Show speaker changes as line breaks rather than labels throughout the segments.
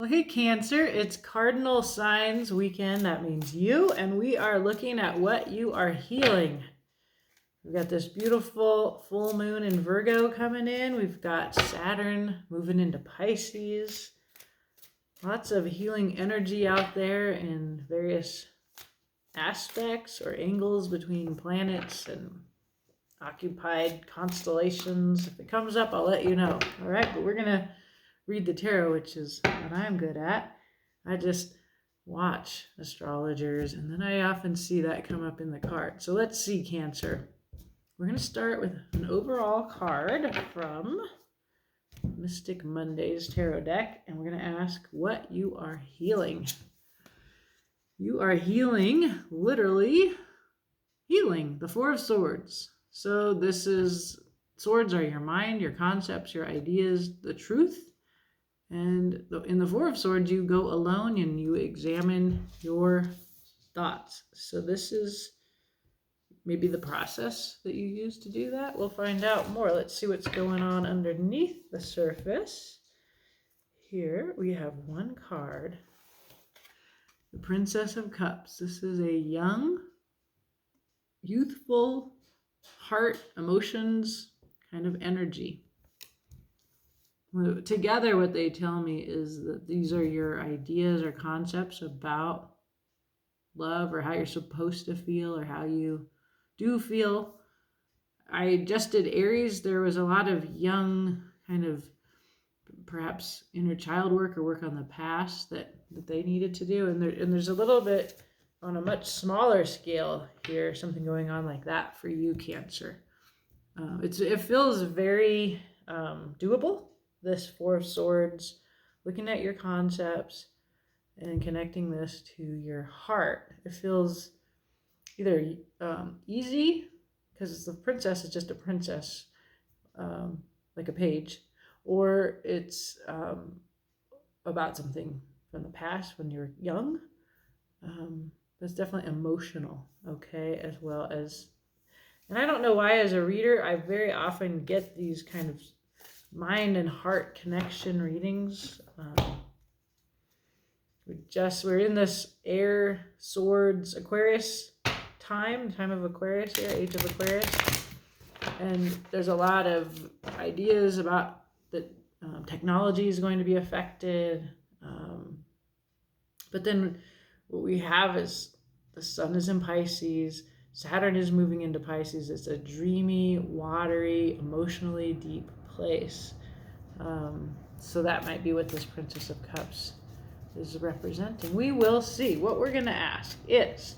Well, hey, Cancer, it's Cardinal Signs Weekend. That means you, and we are looking at what you are healing. We've got this beautiful full moon in Virgo coming in. We've got Saturn moving into Pisces. Lots of healing energy out there in various aspects or angles between planets and occupied constellations. If it comes up, I'll let you know. All right, but we're going to read the tarot, which is what I'm good at. I just watch astrologers, and then I often see that come up in the card. So let's see, Cancer. We're going to start with an overall card from Mystic Monday's tarot deck, and we're going to ask what you are healing. You are healing, literally healing, the Four of Swords. So this is, swords are your mind, your concepts, your ideas, the truth. And in the Four of Swords, you go alone and you examine your thoughts. So this is maybe the process that you use to do that. We'll find out more. Let's see what's going on underneath the surface. Here we have one card. The Princess of Cups. This is a young, youthful, heart, emotions kind of energy. Together, what they tell me is that these are your ideas or concepts about love or how you're supposed to feel or how you do feel. I just did Aries. There was a lot of young kind of perhaps inner child work or work on the past that they needed to do. And there's a little bit on a much smaller scale here, something going on like that for you, Cancer. It feels very doable. This Four of Swords, looking at your concepts and connecting this to your heart. It feels either easy, because the princess is just a princess, like a page, or it's about something from the past when you're young. But it's definitely emotional, okay, as well as, and I don't know why as a reader, I very often get these kind of mind and heart connection readings. We're in this air, swords, Aquarius time of Aquarius here, age of Aquarius. And there's a lot of ideas about that technology is going to be affected. But then what we have is the sun is in Pisces. Saturn is moving into Pisces. It's a dreamy, watery, emotionally deep place. So that might be what this Princess of Cups is representing. We will see. What we're going to ask is,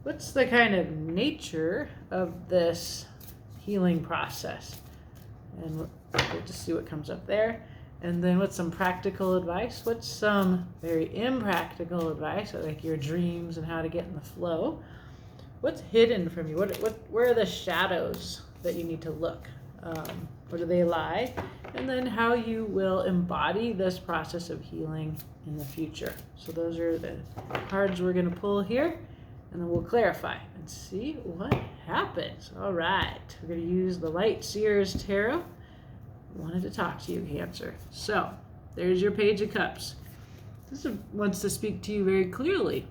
what's the kind of nature of this healing process? And we'll just see what comes up there. And then what's some practical advice? What's some very impractical advice, like your dreams and how to get in the flow? What's hidden from you? Where are the shadows that you need to look? Where do they lie? And then how you will embody this process of healing in the future. So those are the cards we're going to pull here, and then we'll clarify and see what happens. All right, we're going to use the Light Seers Tarot. I wanted to talk to you, Cancer. So there's your Page of Cups. This wants to speak to you very clearly.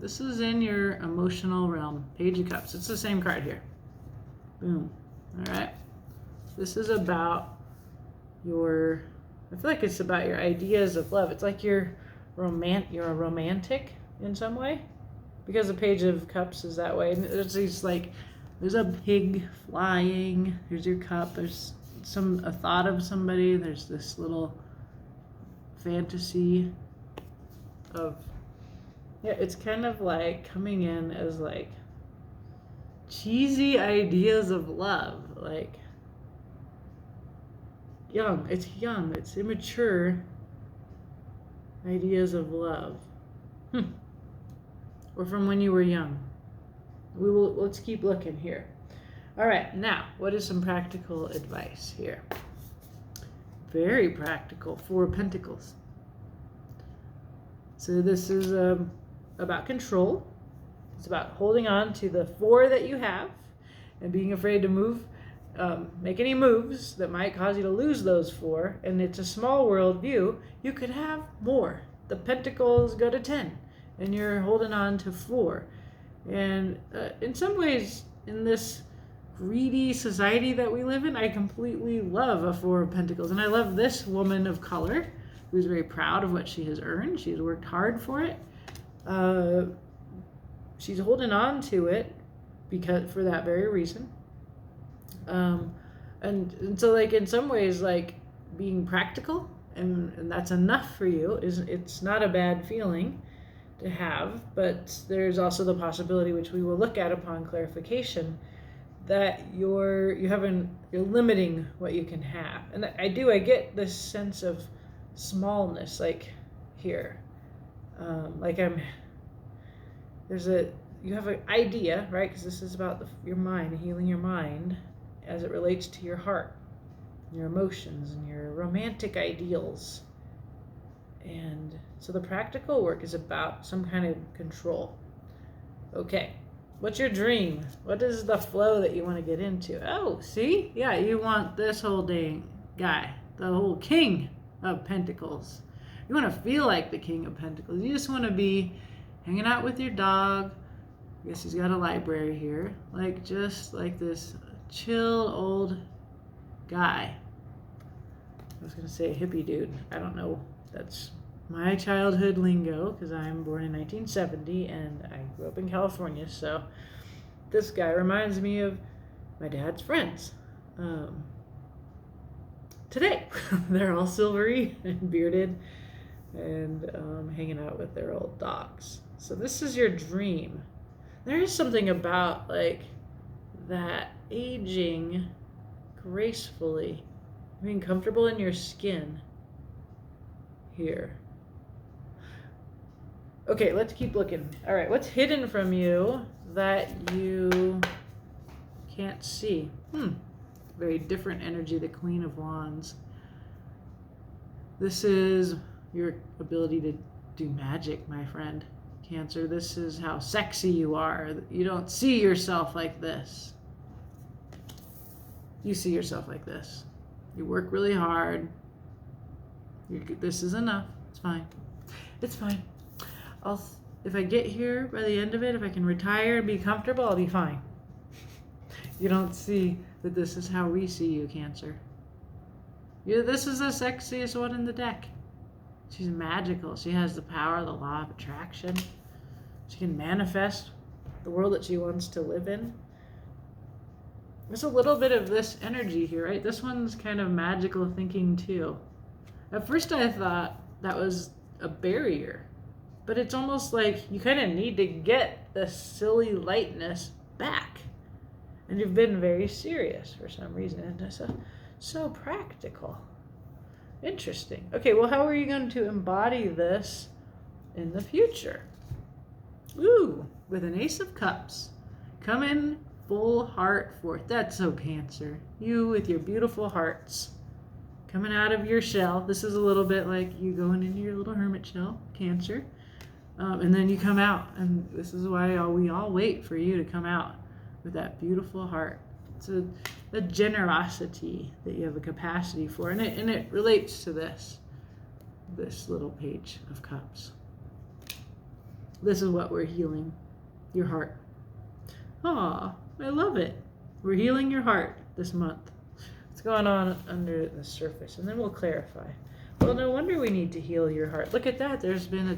This is in your emotional realm. Page of Cups. It's the same card here. Boom. All right. This is about I feel like it's about your ideas of love. It's like you're a romantic in some way, because the Page of Cups is that way. And there's a pig flying. Here's your cup. There's a thought of somebody. There's this little fantasy of, it's kind of like coming in as like cheesy ideas of love, like it's immature ideas of love. Or from when you were young. Let's keep looking here. All right, now, what is some practical advice here? Very practical. Four of Pentacles. So this is about control. It's about holding on to the four that you have and being afraid to make any moves that might cause you to lose those four. And it's a small world view. You could have more. the pentacles go to 10 and you're holding on to 4. And in some ways, in this greedy society that we live in, I completely love a 4 of Pentacles. And I love this woman of color who's very proud of what she has earned. She's worked hard for it. She's holding on to it because for that very reason. And so, like, in some ways, like, being practical and that's enough for you it's not a bad feeling to have, but there's also the possibility, which we will look at upon clarification, that you're limiting what you can have. And I get this sense of smallness, like here, like you have an idea, right? Because this is about your mind, healing your mind as it relates to your heart, your emotions, and your romantic ideals. And so the practical work is about some kind of control. Okay, what's your dream? What is the flow that you want to get into? Oh, see? Yeah, you want this whole dang guy, the whole King of Pentacles. You want to feel like the King of Pentacles. You just want to be hanging out with your dog. I guess he's got a library here. Like, just like this chill old guy. I was going to say hippie dude. I don't know. That's my childhood lingo because I'm born in 1970 and I grew up in California. So this guy reminds me of my dad's friends. Today, they're all silvery and bearded and hanging out with their old dogs. So this is your dream. There is something about like that aging gracefully, being comfortable in your skin here. Okay, let's keep looking. All right, what's hidden from you that you can't see? Very different energy, the Queen of Wands. This is your ability to do magic, my friend, Cancer. This is how sexy you are. You don't see yourself like this. You see yourself like this. You work really hard. This is enough. It's fine. It's fine. If I get here by the end of it, if I can retire and be comfortable, I'll be fine. You don't see that this is how we see you, Cancer. This is the sexiest one in the deck. She's magical. She has the power, the law of attraction. She can manifest the world that she wants to live in. There's a little bit of this energy here, right? This one's kind of magical thinking too. At first I thought that was a barrier, but it's almost like you kind of need to get the silly lightness back. And you've been very serious for some reason. And it's so practical. Interesting. Okay, well, how are you going to embody this in the future? Ooh, with an Ace of Cups. Come in full heart forth. That's so Cancer. You with your beautiful hearts. Coming out of your shell. This is a little bit like you going into your little hermit shell, Cancer. And then you come out. And this is why we all wait for you to come out with that beautiful heart. It's a generosity that you have a capacity for. And it relates to this little Page of Cups. This is what we're healing. Your heart. Aw, I love it. We're healing your heart this month. What's going on under the surface? And then we'll clarify. Well, no wonder we need to heal your heart. Look at that. There's been a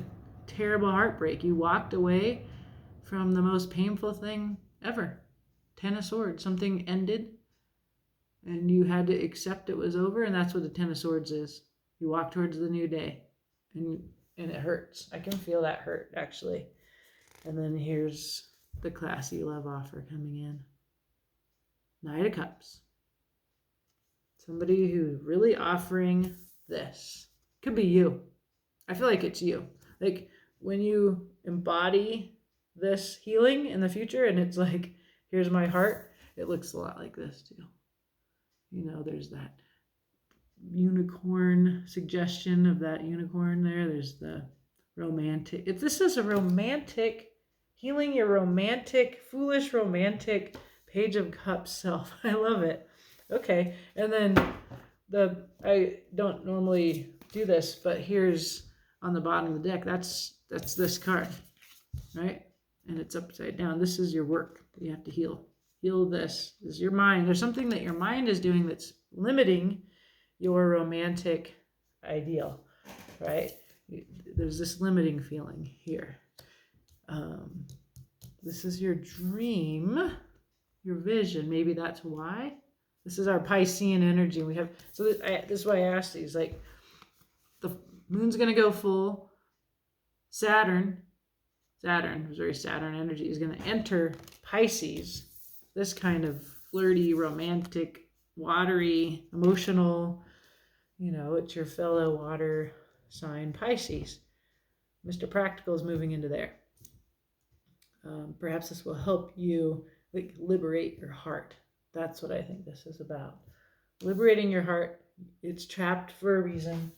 terrible heartbreak. You walked away from the most painful thing ever. 10 of Swords. Something ended and you had to accept it was over, and that's what the 10 of Swords is. You walk towards the new day and it hurts. I can feel that hurt, actually. And then here's the classy love offer coming in. Knight of Cups. Somebody who's really offering this. Could be you. I feel like it's you. Like when you embody this healing in the future and it's like, here's my heart, it looks a lot like this too. You know, there's that unicorn suggestion of that unicorn there. There's the romantic. If this is a romantic, healing your romantic, foolish romantic Page of Cups self. I love it. Okay. And then I don't normally do this, but here's on the bottom of the deck, that's this card, right? And it's upside down. This is your work that you have to heal. Heal this. This is your mind. There's something that your mind is doing that's limiting your romantic ideal, right? There's this limiting feeling here. This is your dream, your vision. Maybe that's why. This is our Piscean energy. We have, so this is why I asked these, like, the moon's going to go full. Saturn is very Saturn energy, is going to enter Pisces. This kind of flirty, romantic, watery, emotional, it's your fellow water sign Pisces. Mr. Practical is moving into there. Perhaps this will help you liberate your heart. That's what I think this is about. Liberating your heart. It's trapped for a reason.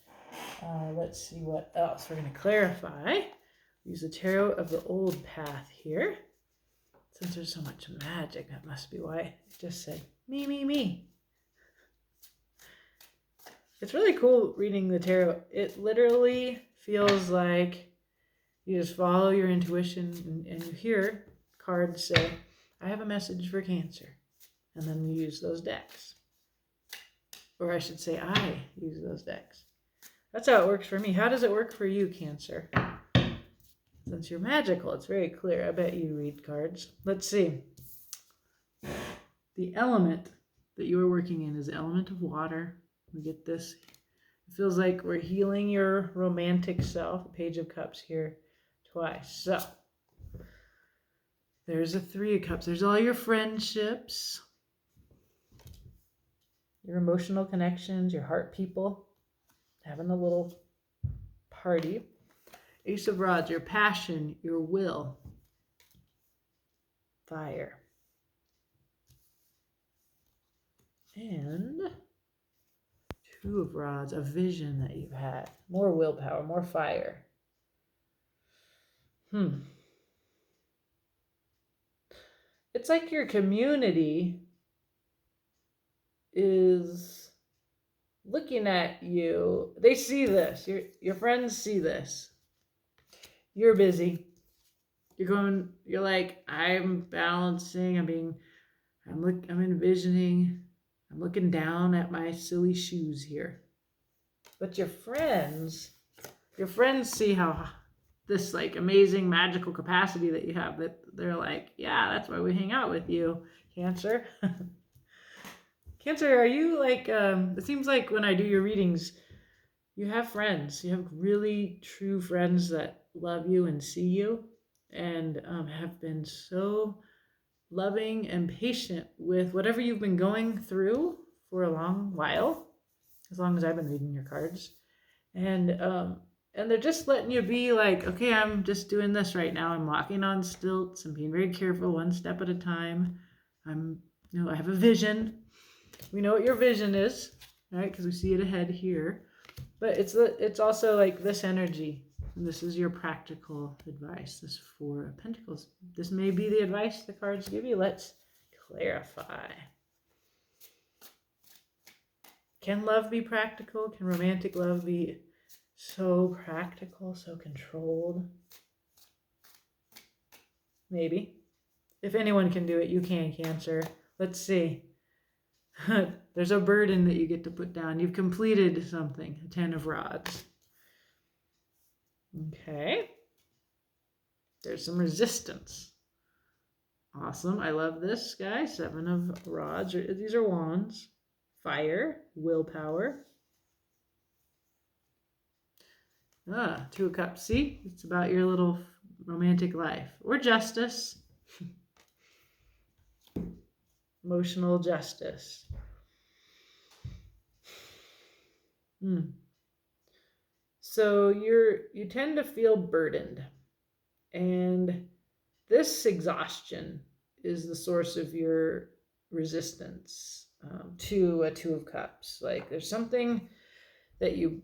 Let's see what else. We're going to clarify. Use the tarot of the old path here. Since there's so much magic, that must be why it just said, me, me, me. It's really cool reading the tarot. It literally feels like you just follow your intuition and you hear cards say, I have a message for Cancer. And then you use those decks. Or I should say, I use those decks. That's how it works for me. How does it work for you, Cancer? Since you're magical, it's very clear. I bet you read cards. Let's see. The element that you are working in is the element of water. We get this. It feels like we're healing your romantic self. Page of Cups here twice. So there's a Three of Cups. There's all your friendships, your emotional connections, your heart people, having a little party. Ace of Rods, your passion, your will, fire. And Two of Rods, a vision that you've had. More willpower, more fire. It's like your community is looking at you. They see this. Your friends see this. You're busy. You're like, I'm balancing, I'm envisioning, I'm looking down at my silly shoes here. But your friends see how this like amazing magical capacity that you have, that they're like, yeah, that's why we hang out with you, Cancer. Cancer, are you like, it seems like when I do your readings, you have friends. You have really true friends that love you and see you and have been so loving and patient with whatever you've been going through for a long while, as long as I've been reading your cards. And they're just letting you be like, okay, I'm just doing this right now. I'm walking on stilts. I'm being very careful, one step at a time. I have a vision. We know what your vision is, right? Because we see it ahead here. But it's also like this energy. And this is your practical advice, this Four of Pentacles. This may be the advice the cards give you. Let's clarify. Can love be practical? Can romantic love be so practical, so controlled? Maybe. If anyone can do it, you can, Cancer. Let's see. There's a burden that you get to put down. You've completed something. 10 of Rods. Okay. There's some resistance. Awesome. I love this guy. 7 of Rods. These are wands. Fire. Willpower. 2 of Cups. See? It's about your little romantic life. Or justice. Emotional justice. So you tend to feel burdened, and this exhaustion is the source of your resistance to a 2 of Cups. Like there's something that you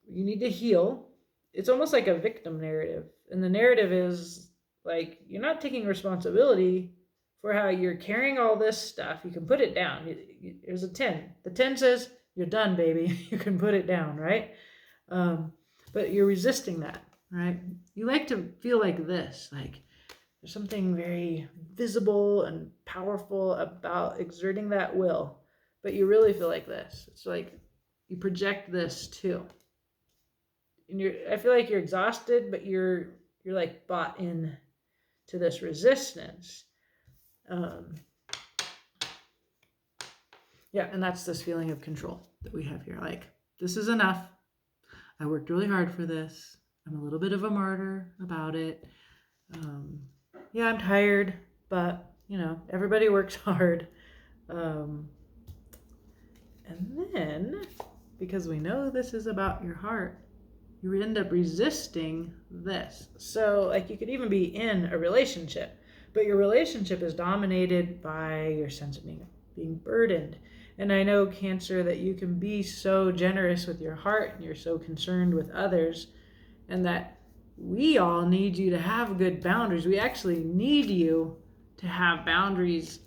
need to heal. It's almost like a victim narrative, and the narrative is like you're not taking responsibility for how you're carrying all this stuff. You can put it down. There's a 10. The 10 says, you're done, baby. You can put it down, right? but you're resisting that, right? You like to feel like this, like there's something very visible and powerful about exerting that will, but you really feel like this. It's like you project this too. And I feel like you're exhausted, but you're like bought in to this resistance. Um, yeah, and that's this feeling of control that we have here. Like, this is enough. I worked really hard for this. I'm a little bit of a martyr about it. Yeah, I'm tired, but everybody works hard. And then, because we know this is about your heart, you end up resisting this. So, like, you could even be in a relationship, but your relationship is dominated by your sense of being burdened. And I know, Cancer, that you can be so generous with your heart and you're so concerned with others, and that we all need you to have good boundaries. We actually need you to have boundaries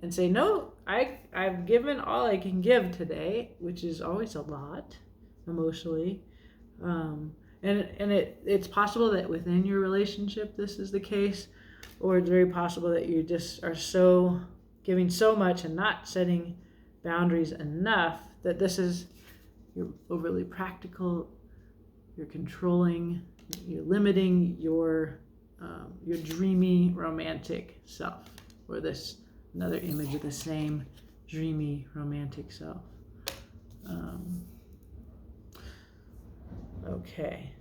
and say, no, I've given all I can give today, which is always a lot emotionally. And it's possible that within your relationship this is the case, or it's very possible that you just are so giving so much and not setting boundaries enough that you're overly practical, you're controlling, you're limiting your dreamy romantic self, or this another image of the same dreamy romantic self. Okay.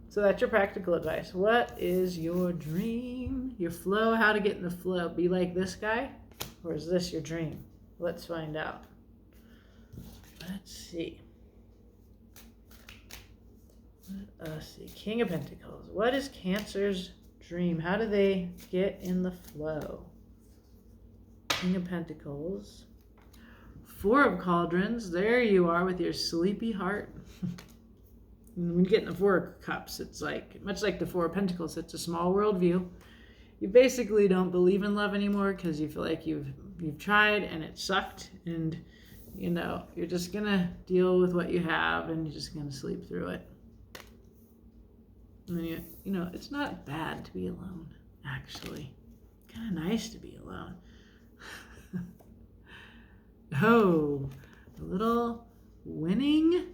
So that's your practical advice. What is your dream? Your flow? How to get in the flow? Be like this guy? Or is this your dream? Let's find out. Let's see. King of Pentacles. What is Cancer's dream? How do they get in the flow? King of Pentacles. Four of Cauldrons. There you are with your sleepy heart. When you get in the Four of Cups, it's like, much like the Four of Pentacles, it's a small worldview. You basically don't believe in love anymore because you feel like you've tried and it sucked, and you're just gonna deal with what you have and you're just gonna sleep through it. And then it's not bad to be alone, actually. Kind of nice to be alone. Oh, a little winning,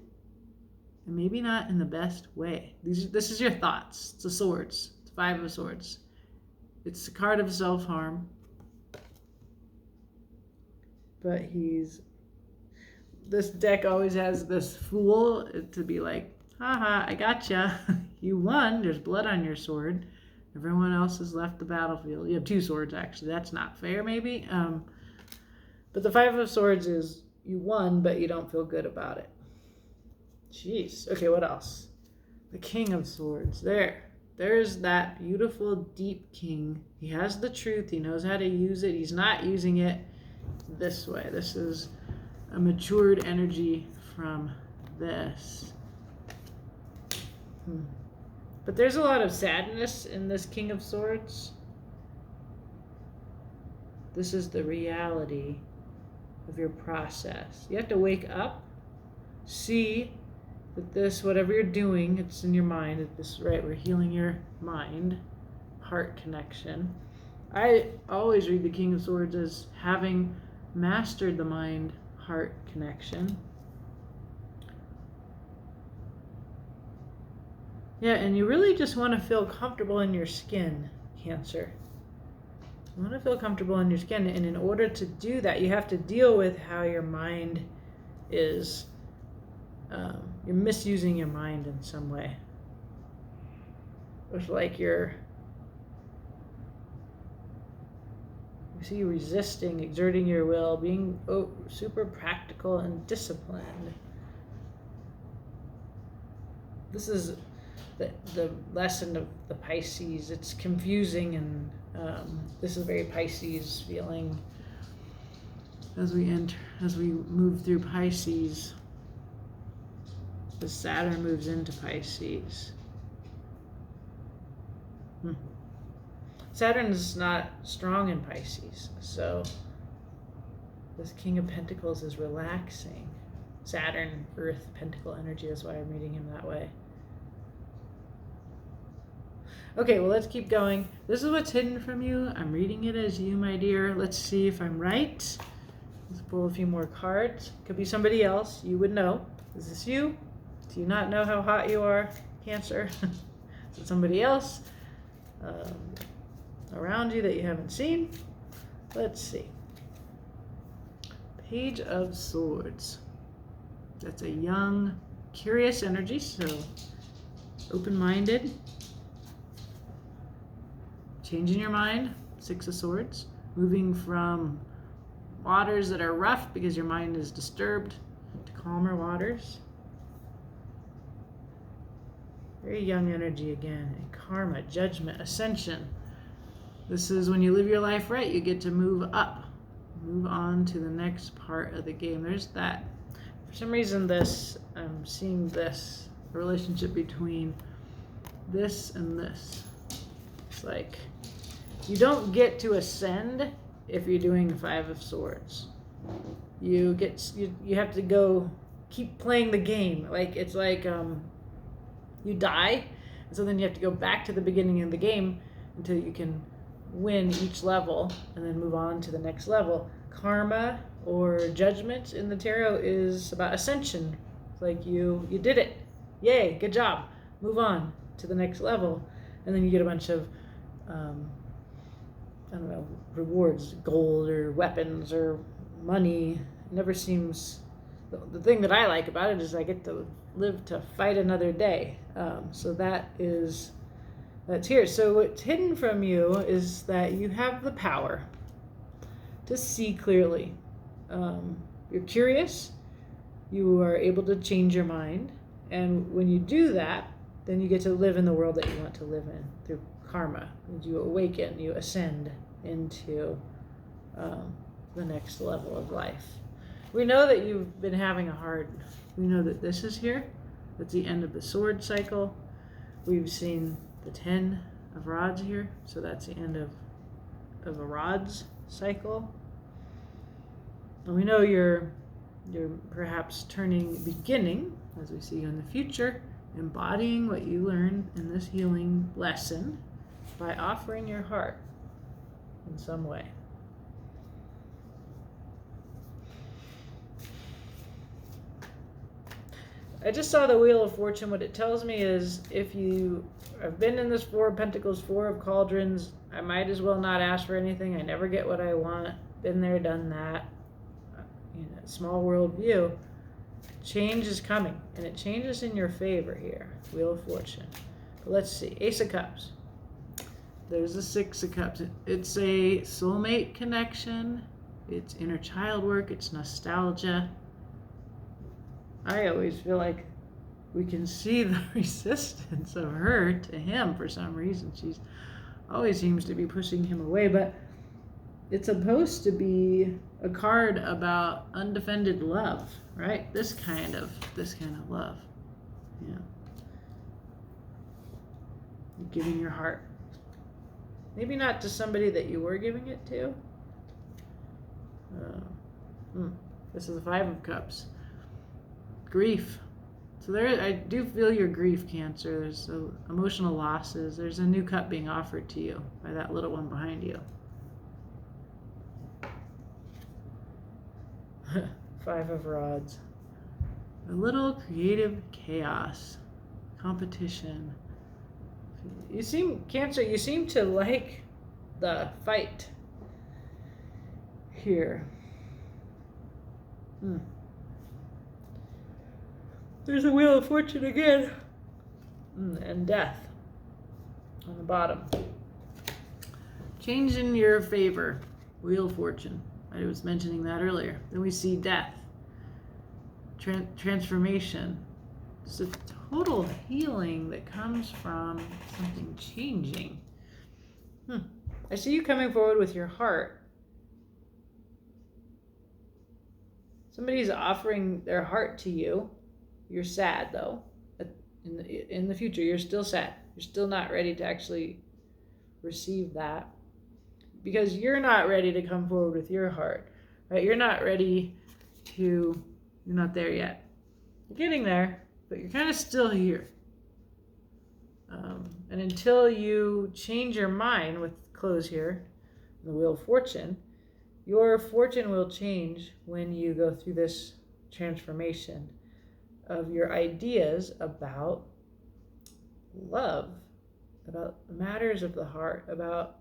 and maybe not in the best way. This is your thoughts. It's the Swords. It's Five of Swords. It's the card of self-harm. But this deck always has this Fool to be like, haha, I gotcha. You won. There's blood on your sword. Everyone else has left the battlefield. You have two swords, actually. That's not fair, maybe. But the Five of Swords is you won, but you don't feel good about it. Jeez. Okay, what else? The King of Swords. There's that beautiful, deep king. He has the truth. He knows how to use it. He's not using it this way. This is a matured energy from this. But there's a lot of sadness in this King of Swords. This is the reality of your process. You have to wake up, see that this, whatever you're doing, it's in your mind. We're healing your mind, heart connection. I always read the King of Swords as having mastered the mind-heart connection. Yeah, and you really just want to feel comfortable in your skin, Cancer. You want to feel comfortable in your skin, and in order to do that, you have to deal with how your mind is, you're misusing your mind in some way. It's like you see you resisting, exerting your will, being super practical and disciplined. This is the lesson of the Pisces. It's confusing, and this is very Pisces feeling as we move through Pisces. The Saturn moves into Pisces. Saturn is not strong in Pisces, so this King of Pentacles is relaxing. Saturn, Earth, Pentacle energy. That's why I'm reading him that way. Okay, well, let's keep going. This is what's hidden from you. I'm reading it as you, my dear. Let's see if I'm right. Let's pull a few more cards. Could be somebody else. You would know. Is this you? Do you not know how hot you are, Cancer? Is it somebody else around you that you haven't seen? Let's see. Page of Swords. That's a young, curious energy, so open-minded. Changing your mind, Six of Swords. Moving from waters that are rough because your mind is disturbed to calmer waters. Very young energy again. And karma, judgment, ascension. This is when you live your life right, you get to move up. Move on to the next part of the game. There's that. For some reason I'm seeing this, a relationship between this and this. It's like, you don't get to ascend if you're doing the Five of Swords. You have to go keep playing the game. Like, it's like you die, and so then you have to go back to the beginning of the game until you can win each level and then move on to the next level. Karma or judgment in the tarot is about ascension. It's like you did it. Yay, good job. Move on to the next level. And then you get a bunch of I don't know, rewards, gold or weapons or money. It never seems, the thing that I like about it is I get to live to fight another day. So that's here. So what's hidden from you is that you have the power to see clearly. You're curious, you are able to change your mind, and when you do that, then you get to live in the world that you want to live in through karma. You awaken, you ascend into the next level of life. We know that you've been having we know that this is here. That's the end of the sword cycle. We've seen the 10 of rods here, so that's the end of a rods cycle. And we know you're perhaps beginning, as we see in the future, embodying what you learned in this healing lesson by offering your heart in some way. I just saw the Wheel of Fortune. What it tells me is, if you have been in this Four of Pentacles, Four of Cauldrons, I might as well not ask for anything. I never get what I want. Been there, done that. Small world view. Change is coming, and it changes in your favor here. Wheel of Fortune. But let's see. Ace of Cups. There's the Six of Cups. It's a soulmate connection. It's inner child work. It's nostalgia. I always feel like we can see the resistance of her to him for some reason. She's always seems to be pushing him away, but it's supposed to be a card about undefended love, right? This kind of love. Yeah. Giving your heart. Maybe not to somebody that you were giving it to. This is the Five of Cups. Grief. So I do feel your grief, Cancer. There's emotional losses. There's a new cup being offered to you by that little one behind you. Five of Rods. A little creative chaos. Competition. Cancer, you seem to like the fight here. There's a Wheel of Fortune again. And Death on the bottom. Change in your favor. Wheel of Fortune. I was mentioning that earlier. Then we see Death. Transformation. It's a total healing that comes from something changing. I see you coming forward with your heart. Somebody's offering their heart to you. You're sad, though. In the future, you're still sad. You're still not ready to actually receive that, because you're not ready to come forward with your heart, right? You're not ready to You're not there yet. You're getting there, but you're kind of still here. And until you change your mind with close here, the Wheel of Fortune, your fortune will change when you go through this transformation of your ideas about love, about matters of the heart, about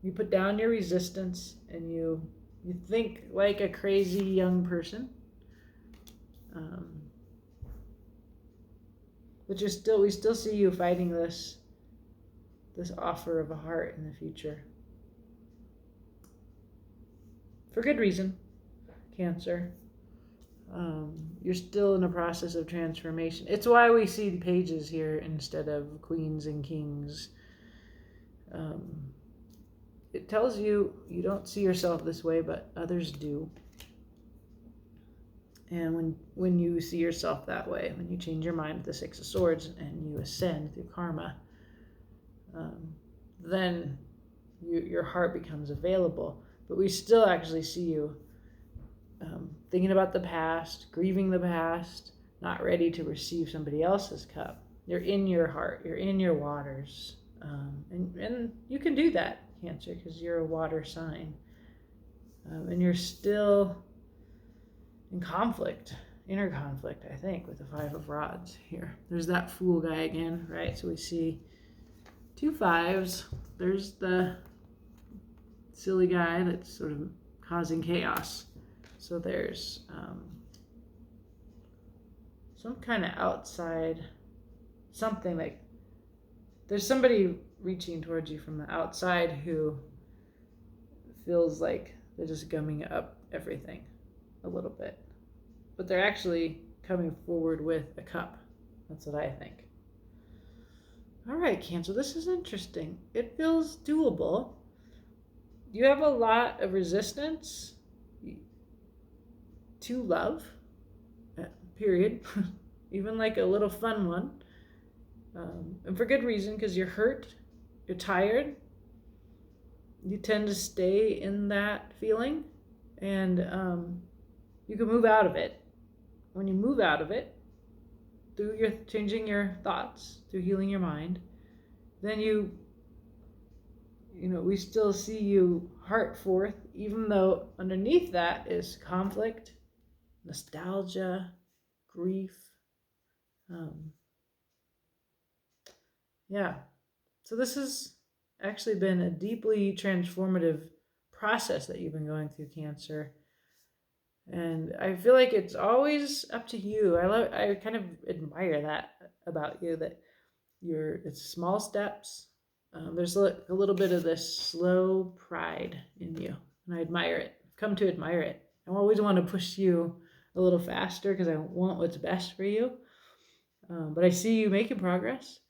you put down your resistance and you think like a crazy young person. But we still see you fighting this offer of a heart in the future. For good reason, Cancer. You're still in a process of transformation. It's why we see the pages here instead of queens and kings. It tells you don't see yourself this way, but others do. And when you see yourself that way, when you change your mind with the Six of Swords and you ascend through karma, then your heart becomes available. But we still actually see you thinking about the past, grieving the past, not ready to receive somebody else's cup. You're in your heart, you're in your waters. And you can do that, Cancer, because you're a water sign. And you're still in conflict, inner conflict, I think, with the Five of Rods here. There's that Fool guy again, right? So we see 2 5s. There's the silly guy that's sort of causing chaos. So there's some kind of outside, something like there's somebody reaching towards you from the outside who feels like they're just gumming up everything a little bit. But they're actually coming forward with a cup. That's what I think. All right, Cancer, this is interesting. It feels doable. You have a lot of resistance to love, period. Even like a little fun one. And for good reason, because you're hurt, you're tired. You tend to stay in that feeling, and you can move out of it. When you move out of it, through your changing your thoughts, through healing your mind, then we still see you heart forth, even though underneath that is conflict, nostalgia, grief. Yeah. So this has actually been a deeply transformative process that you've been going through, Cancer. And I feel like it's always up to you. I kind of admire that about you, that it's small steps. There's a little bit of this slow pride in you, and I admire it. I've come to admire it. I always want to push you a little faster because I want what's best for you. But I see you making progress,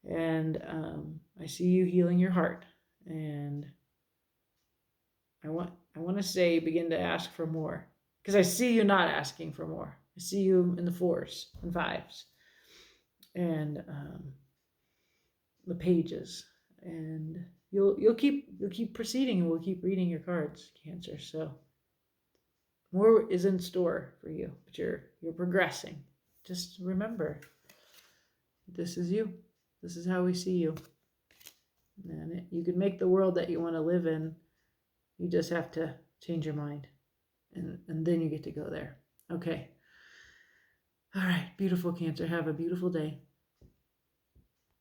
and I see you healing your heart, and I want to say begin to ask for more, because I see you not asking for more. I see you in the 4s and 5s, and the pages, and you'll keep proceeding, and we'll keep reading your cards, Cancer. So more is in store for you, but you're progressing. Just remember, this is you. This is how we see you. And you can make the world that you want to live in. You just have to change your mind. And then you get to go there. Okay. All right. Beautiful, Cancer. Have a beautiful day.